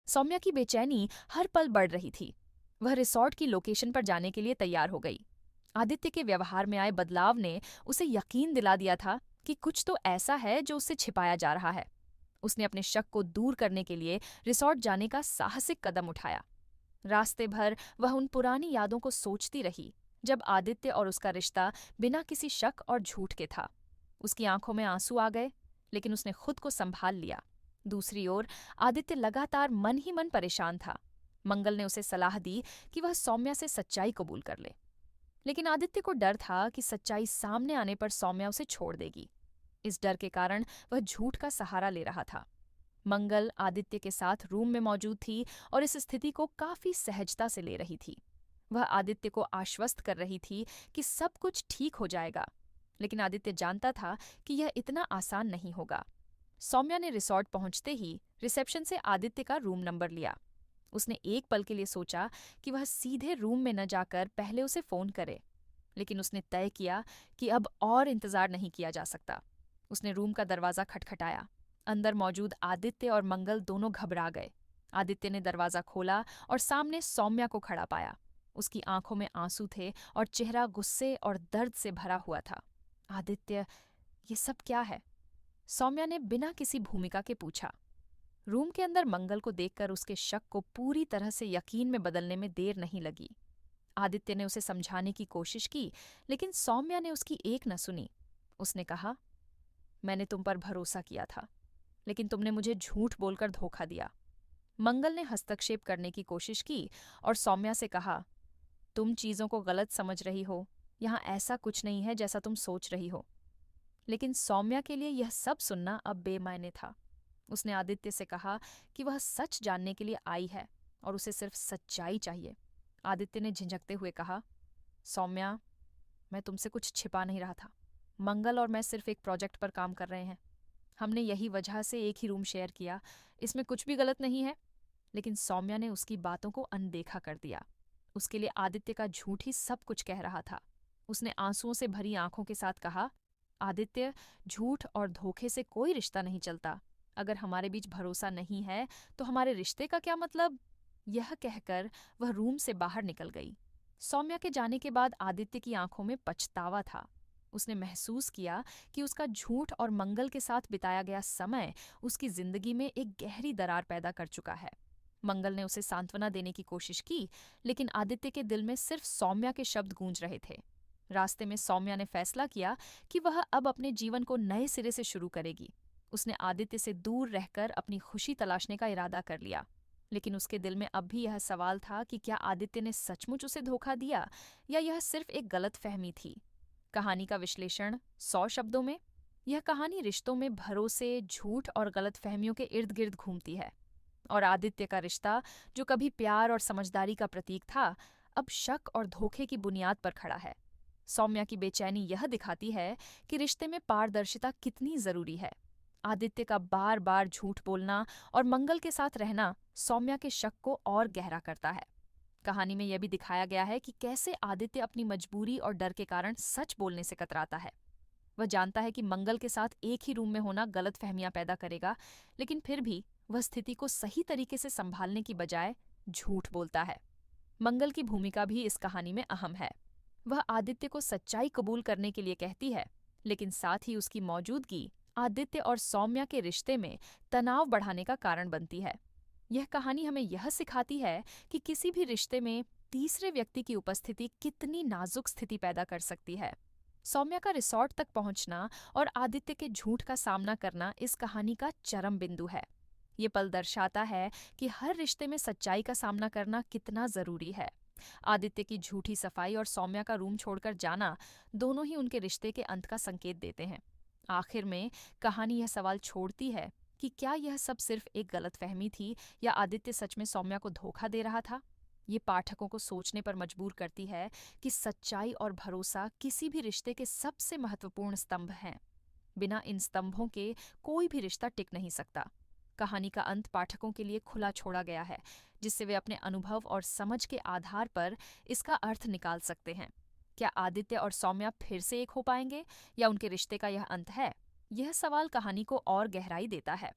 सौम्या की बेचैनी हर पल बढ़ रही थी। वह रिसॉर्ट की लोकेशन पर जाने के लिए तैयार हो गई। आदित्य के व्यवहार में आए बदलाव ने उसे यकीन दिला दिया था कि कुछ तो ऐसा है जो उससे छिपाया जा रहा है। उसने अपने शक को दूर करने के लिए रिसॉर्ट जाने का साहसिक कदम उठाया। रास्ते भर वह उन पुरानी यादों को सोचती रही, जब आदित्य और उसका रिश्ता बिना किसी शक और झूठ के था। उसकी आंखों में आंसू आ गए, लेकिन उसने खुद को संभाल लिया। दूसरी ओर आदित्य लगातार मन ही मन परेशान था। मंगल ने उसे सलाह दी कि वह सौम्या से सच्चाई कबूल कर ले, लेकिन आदित्य को डर था कि सच्चाई सामने आने पर सौम्या उसे छोड़ देगी। इस डर के कारण वह झूठ का सहारा ले रहा था। मंगल आदित्य के साथ रूम में मौजूद थी और इस स्थिति को काफी सहजता से ले रही थी। वह आदित्य को आश्वस्त कर रही थी कि सब कुछ ठीक हो जाएगा, लेकिन आदित्य जानता था कि यह इतना आसान नहीं होगा। सौम्या ने रिसॉर्ट पहुंचते ही रिसेप्शन से आदित्य का रूम नंबर लिया। उसने एक पल के लिए सोचा कि वह सीधे रूम में न जाकर पहले उसे फोन करे, लेकिन उसने तय किया कि अब और इंतजार नहीं किया जा सकता। उसने रूम का दरवाजा खटखटाया। अंदर मौजूद आदित्य और मंगल दोनों घबरा गए। आदित्य ने दरवाजा खोला और सामने सौम्या को खड़ा पाया। उसकी आंखों में आंसू थे और चेहरा गुस्से और दर्द से भरा हुआ था। आदित्य, ये सब क्या है? सौम्या ने बिना किसी भूमिका के पूछा। रूम के अंदर मंगल को देखकर उसके शक को पूरी तरह से यकीन में बदलने में देर नहीं लगी। आदित्य ने उसे समझाने की कोशिश की, लेकिन सौम्या ने उसकी एक न सुनी। उसने कहा, मैंने तुम पर भरोसा किया था, लेकिन तुमने मुझे झूठ बोलकर धोखा दिया। मंगल ने हस्तक्षेप करने की कोशिश की और सौम्या से कहा, तुम चीजों को गलत समझ रही हो। यहाँ ऐसा कुछ नहीं है जैसा तुम सोच रही हो। लेकिन सौम्या के लिए यह सब सुनना अब बेमायने था। उसने आदित्य से कहा कि वह सच जानने के लिए आई है और उसे सिर्फ सच्चाई चाहिए। आदित्य ने झिझकते हुए कहा, सौम्या, मैं तुमसे कुछ छिपा नहीं रहा था। मंगल और मैं सिर्फ एक प्रोजेक्ट पर काम कर रहे हैं। हमने यही वजह से एक ही रूम शेयर किया। इसमें कुछ भी गलत नहीं है। लेकिन सौम्या ने उसकी बातों को अनदेखा कर दिया। उसके लिए आदित्य का झूठ ही सब कुछ कह रहा था। उसने आंसुओं से भरी आंखों के साथ कहा, आदित्य, झूठ और धोखे से कोई रिश्ता नहीं चलता। अगर हमारे बीच भरोसा नहीं है तो हमारे रिश्ते का क्या मतलब? यह कहकर वह रूम से बाहर निकल गई। सौम्या के जाने के बाद आदित्य की आंखों में पछतावा था। उसने महसूस किया कि उसका झूठ और मंगल के साथ बिताया गया समय उसकी जिंदगी में एक गहरी दरार पैदा कर चुका है। मंगल ने उसे सांत्वना देने की कोशिश की, लेकिन आदित्य के दिल में सिर्फ सौम्या के शब्द गूंज रहे थे। रास्ते में सौम्या ने फैसला किया कि वह अब अपने जीवन को नए सिरे से शुरू करेगी। उसने आदित्य से दूर रहकर अपनी खुशी तलाशने का इरादा कर लिया, लेकिन उसके दिल में अब भी यह सवाल था कि क्या आदित्य ने सचमुच उसे धोखा दिया या यह सिर्फ एक गलतफहमी थी। कहानी का विश्लेषण 100 शब्दों में। यह कहानी रिश्तों में भरोसे, झूठ और गलतफहमियों के इर्द गिर्द घूमती है, और आदित्य का रिश्ता, जो कभी प्यार और समझदारी का प्रतीक था, अब शक और धोखे की बुनियाद पर खड़ा है। सौम्या की बेचैनी यह दिखाती है कि रिश्ते में पारदर्शिता कितनी जरूरी है। आदित्य का बार बार झूठ बोलना और मंगल के साथ रहना सौम्या के शक को और गहरा करता है। कहानी में यह भी दिखाया गया है कि कैसे आदित्य अपनी मजबूरी और डर के कारण सच बोलने से कतराता है। वह जानता है कि मंगल के साथ एक ही रूम में होना गलतफहमियां पैदा करेगा, लेकिन फिर भी वह स्थिति को सही तरीके से संभालने की बजाय झूठ बोलता है। मंगल की भूमिका भी इस कहानी में अहम है। वह आदित्य को सच्चाई कबूल करने के लिए कहती है, लेकिन साथ ही उसकी मौजूदगी आदित्य और सौम्या के रिश्ते में तनाव बढ़ाने का कारण बनती है। यह कहानी हमें यह सिखाती है कि किसी भी रिश्ते में तीसरे व्यक्ति की उपस्थिति कितनी नाजुक स्थिति पैदा कर सकती है। सौम्या का रिसॉर्ट तक पहुंचना और आदित्य के झूठ का सामना करना इस कहानी का चरम बिंदु है। ये पल दर्शाता है कि हर रिश्ते में सच्चाई का सामना करना कितना जरूरी है। आदित्य की झूठी सफाई और सौम्या का रूम छोड़कर जाना दोनों ही उनके रिश्ते के अंत का संकेत देते हैं। आखिर में कहानी यह सवाल छोड़ती है कि क्या यह सब सिर्फ एक गलतफहमी थी या आदित्य सच में सौम्या को धोखा दे रहा था। ये पाठकों को सोचने पर मजबूर करती है कि सच्चाई और भरोसा किसी भी रिश्ते के सबसे महत्वपूर्ण स्तंभ हैं। बिना इन स्तंभों के कोई भी रिश्ता टिक नहीं सकता। कहानी का अंत पाठकों के लिए खुला छोड़ा गया है, जिससे वे अपने अनुभव और समझ के आधार पर इसका अर्थ निकाल सकते हैं। क्या आदित्य और सौम्या फिर से एक हो पाएंगे या उनके रिश्ते का यह अंत है? यह सवाल कहानी को और गहराई देता है।